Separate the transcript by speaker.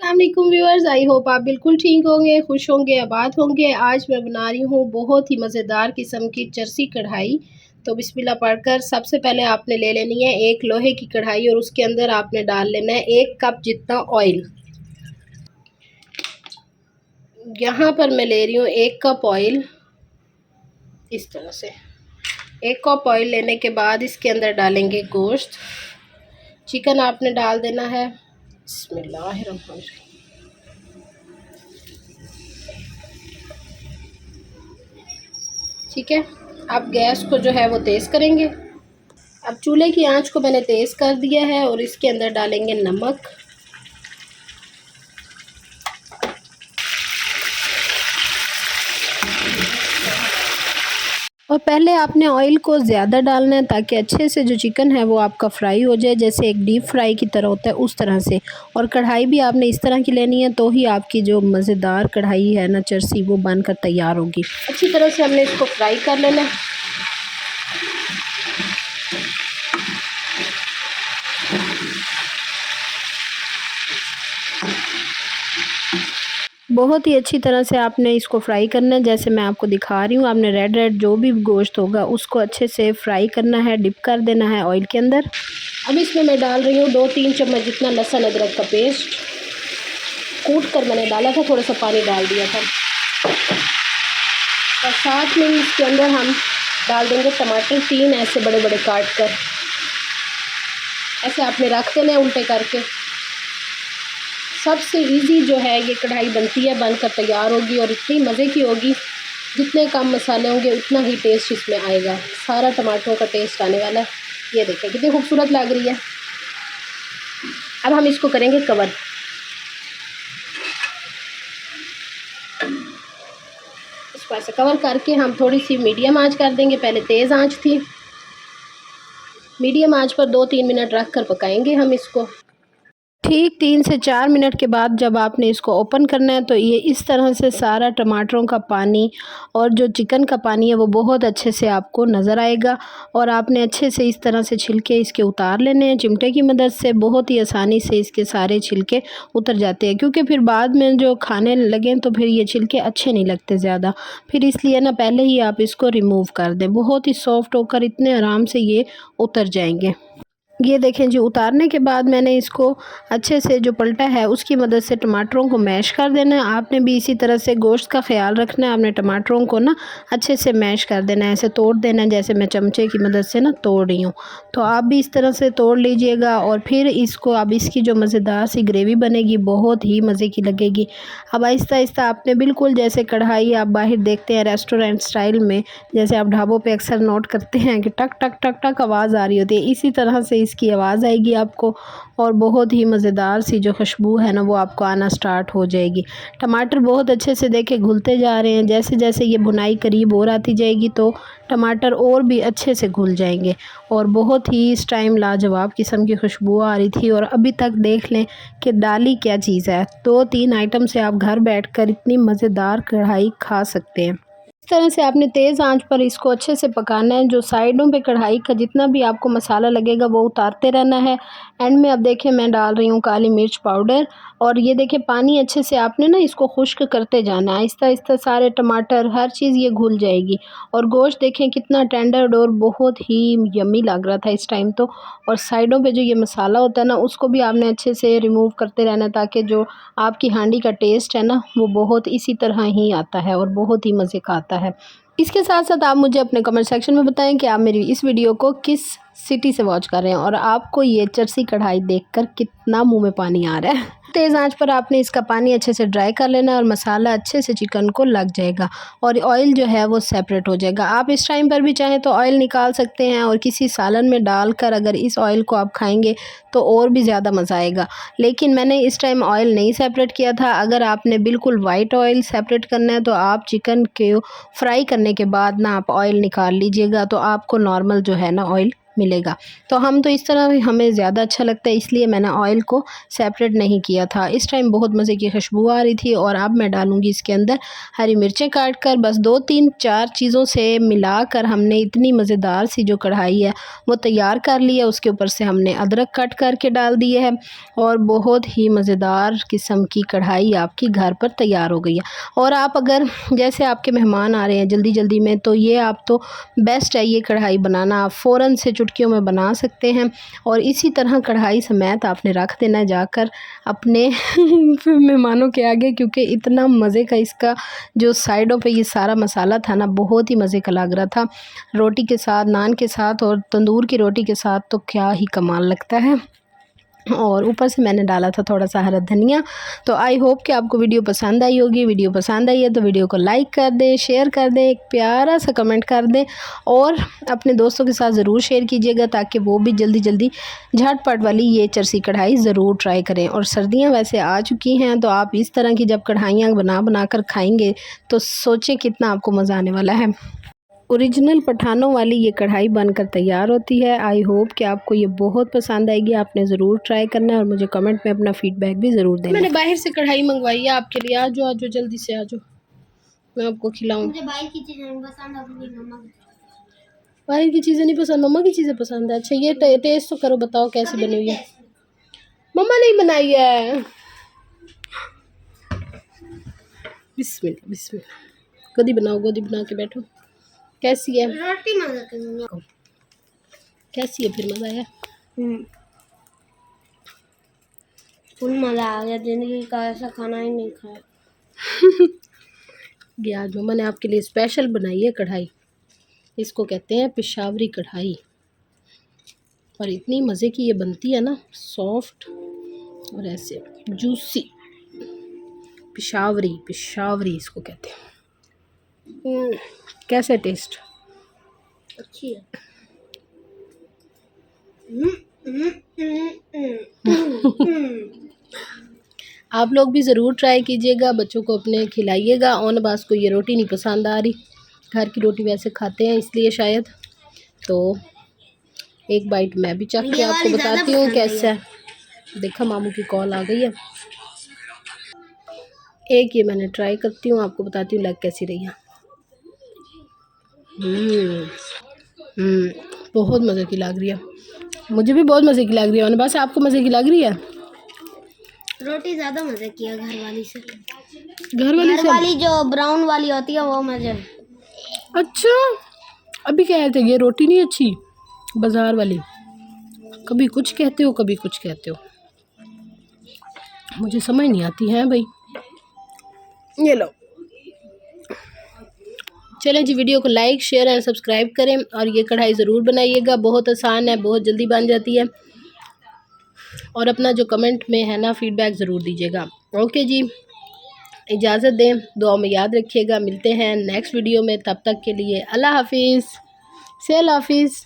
Speaker 1: अस्सलामुअलैकुम viewers, I hope आप बिल्कुल ठीक होंगे, खुश होंगे, आबाद होंगे। आज मैं बना रही हूँ बहुत ही मज़ेदार किस्म की चरसी कढ़ाई। तो बिस्मिल्लाह पढ़कर सबसे पहले आपने ले लेनी है एक लोहे की कढ़ाई और उसके अंदर आपने डाल लेना है 1 कप जितना ऑयल। यहाँ पर मैं ले रही हूँ 1 कप ऑयल। इस तरह से 1 कप ऑयल लेने के बाद इसके अंदर डालेंगे गोश्त। चिकन आपने डाल देना है। बिस्मिल्लाहिर्रहमानिर्रहीम। ठीक है, अब गैस को जो है वो तेज़ करेंगे। अब चूल्हे की आंच को मैंने तेज़ कर दिया है और इसके अंदर डालेंगे नमक। और पहले आपने ऑयल को ज़्यादा डालना है ताकि अच्छे से जो चिकन है वो आपका फ्राई हो जाए, जैसे एक डीप फ्राई की तरह होता है उस तरह से। और कढ़ाई भी आपने इस तरह की लेनी है तो ही आपकी जो मज़ेदार कढ़ाई है ना चरसी वो बनकर तैयार होगी। अच्छी तरह से हमने इसको फ्राई कर लेना है। बहुत ही अच्छी तरह से आपने इसको फ्राई करना है, जैसे मैं आपको दिखा रही हूँ। आपने रेड रेड जो भी गोश्त होगा उसको अच्छे से फ्राई करना है, डिप कर देना है ऑयल के अंदर। अब इसमें मैं डाल रही हूँ 2-3 चम्मच जितना लहसुन अदरक का पेस्ट। कूट कर मैंने डाला था, थोड़ा सा पानी डाल दिया था। और साथ में इसके अंदर हम डाल देंगे टमाटर 3 ऐसे बड़े बड़े काट कर। ऐसे आपने रख देना है उल्टे करके। सबसे इजी जो है ये कढ़ाई बनती है, बनकर तैयार होगी और इतनी मज़े की होगी। जितने कम मसाले होंगे उतना ही टेस्ट इसमें आएगा। सारा टमाटरों का टेस्ट आने वाला है। ये देखें कितनी खूबसूरत लग रही है। अब हम इसको करेंगे कवर। इसको ऐसे कवर करके हम थोड़ी सी मीडियम आंच कर देंगे। पहले तेज़ आंच थी, मीडियम आंच पर 2-3 मिनट रख कर पकाएंगे हम इसको। ठीक 3 से 4 मिनट के बाद जब आपने इसको ओपन करना है तो ये इस तरह से सारा टमाटरों का पानी और जो चिकन का पानी है वो बहुत अच्छे से आपको नज़र आएगा। और आपने अच्छे से इस तरह से छिलके इसके उतार लेने हैं चिमटे की मदद से। बहुत ही आसानी से इसके सारे छिलके उतर जाते हैं, क्योंकि फिर बाद में जो खाने लगें तो फिर ये छिलके अच्छे नहीं लगते ज़्यादा। फिर इसलिए ना पहले ही आप इसको रिमूव कर दें। बहुत ही सॉफ्ट होकर इतने आराम से ये उतर जाएंगे। ये देखें जी, उतारने के बाद मैंने इसको अच्छे से जो पलटा है उसकी मदद से टमाटरों को मैश कर देना है। आपने भी इसी तरह से गोश्त का ख्याल रखना है। आपने टमाटरों को ना अच्छे से मैश कर देना है, ऐसे तोड़ देना है जैसे मैं चमचे की मदद से ना तोड़ रही हूँ। तो आप भी इस तरह से तोड़ लीजिएगा और फिर इसको अब इसकी जो मज़ेदार सी ग्रेवी बनेगी बहुत ही मज़े की लगेगी। अब आहिस्ता आहिस्ता आपने बिल्कुल जैसे कढ़ाई आप बाहर देखते हैं रेस्टोरेंट स्टाइल में, जैसे आप ढाबों पे अक्सर नोट करते हैं कि टक टक टक टक आवाज़ आ रही होती है, इसी तरह से इसकी आवाज़ आएगी आपको। और बहुत ही मज़ेदार सी जो खुशबू है ना वो आपको आना स्टार्ट हो जाएगी। टमाटर बहुत अच्छे से देखे घुलते जा रहे हैं। जैसे जैसे ये भुनाई करीब और आती जाएगी तो टमाटर और भी अच्छे से घुल जाएंगे। और बहुत ही इस टाइम लाजवाब किस्म की खुशबू आ रही थी। और अभी तक देख लें कि डाली क्या चीज़ है। 2-3 आइटम से आप घर बैठकर इतनी मज़ेदार कढ़ाई खा सकते हैं। इस तरह से आपने तेज़ आंच पर इसको अच्छे से पकाना है। जो साइडों पे कढ़ाई का जितना भी आपको मसाला लगेगा वो उतारते रहना है। एंड में अब देखें मैं डाल रही हूँ काली मिर्च पाउडर। और ये देखें पानी अच्छे से आपने ना इसको खुश्क करते जाना है। आहिस्ता आहिस्ता सारे टमाटर हर चीज़ ये घुल जाएगी। और गोश्त देखें कितना टेंडर और बहुत ही यम्मी लग रहा था इस टाइम तो। और साइडों पे जो ये मसाला होता है ना उसको भी आपने अच्छे से रिमूव करते रहना है, ताकि जो आपकी हांडी का टेस्ट है ना वो बहुत इसी तरह ही आता है और बहुत ही मज़े का आता है। इसके साथ साथ आप मुझे अपने कमेंट सेक्शन में बताएं कि आप मेरी इस वीडियो को किस सिटी से वॉच कर रहे हैं और आपको ये चरसी कढ़ाई देखकर कितना मुंह में पानी आ रहा है। तेज़ आंच पर आपने इसका पानी अच्छे से ड्राई कर लेना है और मसाला अच्छे से चिकन को लग जाएगा और ऑयल जो है वो सेपरेट हो जाएगा। आप इस टाइम पर भी चाहें तो ऑयल निकाल सकते हैं और किसी सालन में डालकर अगर इस ऑयल को आप खाएंगे तो और भी ज़्यादा मज़ा आएगा। लेकिन मैंने इस टाइम ऑयल नहीं सेपरेट किया था। अगर आपने बिल्कुल वाइट ऑयल सेपरेट करना है तो आप चिकन के फ्राई करने के बाद ना आप ऑयल निकाल लीजिएगा, तो आपको नॉर्मल जो है ना ऑयल मिलेगा। तो हम तो इस तरह हमें ज़्यादा अच्छा लगता है, इसलिए मैंने ऑयल को सेपरेट नहीं किया था। इस टाइम बहुत मज़े की खुशबू आ रही थी। और अब मैं डालूँगी इसके अंदर हरी मिर्चें काट कर, बस 2-3-4 चीज़ों से मिलाकर हमने इतनी मज़ेदार सी जो कढ़ाई है वो तैयार कर ली है। उसके ऊपर से हमने अदरक कट करके डाल दिए है और बहुत ही मज़ेदार किस्म की कढ़ाई आपकी घर पर तैयार हो गई है। और आप अगर जैसे आपके मेहमान आ रहे हैं जल्दी जल्दी में, तो ये आप तो बेस्ट है ये कढ़ाई बनाना, आप फ़ौरन से चुटकियों में बना सकते हैं। और इसी तरह कढ़ाई समेत आपने रख देना है जाकर अपने मेहमानों के आगे, क्योंकि इतना मज़े का इसका जो साइडों पे ये सारा मसाला था ना, बहुत ही मज़े का लग रहा था। रोटी के साथ, नान के साथ और तंदूर की रोटी के साथ तो क्या ही कमाल लगता है। और ऊपर से मैंने डाला था थोड़ा सा हरा धनिया। तो आई होप कि आपको वीडियो पसंद आई होगी। वीडियो पसंद आई है तो वीडियो को लाइक कर दें, शेयर कर दें, एक प्यारा सा कमेंट कर दें और अपने दोस्तों के साथ ज़रूर शेयर कीजिएगा, ताकि वो भी जल्दी जल्दी झटपट वाली ये चरसी कढ़ाई ज़रूर ट्राई करें। और सर्दियाँ वैसे आ चुकी हैं, तो आप इस तरह की जब कढ़ाइयाँ बना कर खाएँगे तो सोचें कितना आपको मज़ा आने वाला है। ओरिजिनल पठानों वाली ये कढ़ाई बनकर तैयार होती है। आई होप कि आपको ये बहुत पसंद आएगी। आपने ज़रूर ट्राई करना है और मुझे कमेंट में अपना फीडबैक भी ज़रूर देना। मैंने बाहर से कढ़ाई मंगवाई है आपके लिए। आ जाओ जल्दी से आ जाओ, मैं आपको खिलाऊँ। मुझे बाहर की चीज़ें पसंद, अपनी मम्मा बाहर की चीज़ें नहीं पसंद, मम्मा की चीज़ें पसंद है। अच्छा ये टेस्ट तो करो, बताओ कैसी बनी हुई है। मम्मा नहीं बनाई है। बिस्मिल्लाह बिस्मिल्लाह। गोदी बनाओ, गोदी बना के बैठो। कैसी है रोटी? मज़ा कैसी है फिर? मज़ा आया? फुल मज़ा आ गया। ज़िंदगी का ऐसा खाना ही नहीं खाया। ये आज मम्मा ने आपके लिए स्पेशल बनाई है कढ़ाई। इसको कहते हैं पेशावरी कढ़ाई। और इतनी मज़े की ये बनती है ना, सॉफ्ट और ऐसे जूसी। पेशावरी इसको कहते हैं। कैसे टेस्ट? अच्छी है। आप लोग भी ज़रूर ट्राई कीजिएगा, बच्चों को अपने खिलाइएगा। ओन बास को ये रोटी नहीं पसंद आ रही, घर की रोटी वैसे खाते हैं इसलिए शायद। तो एक बाइट मैं भी चख के आपको बताती हूँ कैसा है। देखा मामू की कॉल आ गई है। एक ये मैंने ट्राई करती हूँ, आपको बताती हूँ लग कैसी रही है। बहुत मज़े की लग रही है। मुझे भी बहुत मज़े की लग रही है। और बस आपको मज़े की लग रही है? रोटी ज़्यादा मज़े की है घर वाली से। घर वाली जो ब्राउन वाली होती है वो मज़े। अच्छा, अभी कह रहे थे ये रोटी नहीं अच्छी बाज़ार वाली। कभी कुछ कहते हो कभी कुछ कहते हो, मुझे समझ नहीं आती है भाई। ये लो, चलें जी, वीडियो को लाइक शेयर और सब्सक्राइब करें। और ये कढ़ाई ज़रूर बनाइएगा, बहुत आसान है, बहुत जल्दी बन जाती है। और अपना जो कमेंट में है ना फीडबैक ज़रूर दीजिएगा। ओके जी, इजाज़त दें, दुआ में याद रखिएगा। मिलते हैं नेक्स्ट वीडियो में, तब तक के लिए अल्लाह हाफिज़। से अल्लाह हाफिज़।